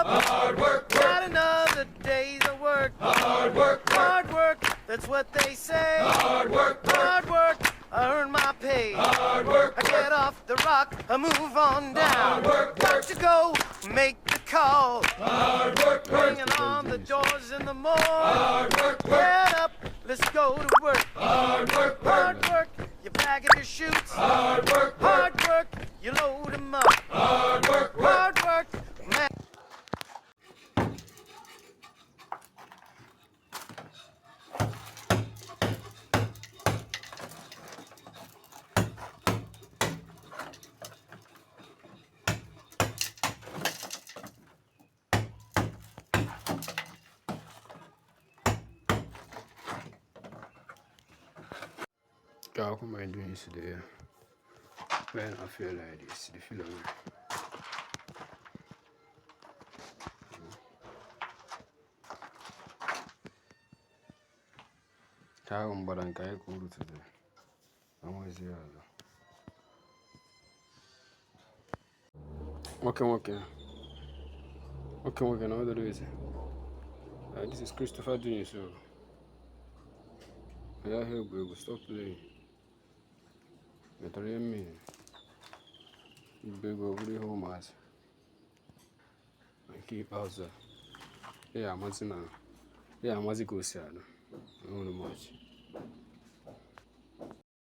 Hard work, Not another day's of work. hard work, Hard work, that's what they say. hard work, Hard work, I earn my pay. hard work, I get off the rock, I move on down. hard work, Got to go, make the call. hard work, Bringing on the doors in the morning. hard work, Get up, let's go to work. hard work, Hard work, you bag your chutes. hard work, Hard work, you load 'em up. hard work, Hard work, man. How come I doing this today? When I feel like this, the feeling. How am I going to today? I'm going to see you. Okay. Now what do you say? This is Christopher doing so. Yeah, here, bro. Stop playing. Better than me. You beg over the home house. And keep house. Yeah, I'm going to go see. I don't know much.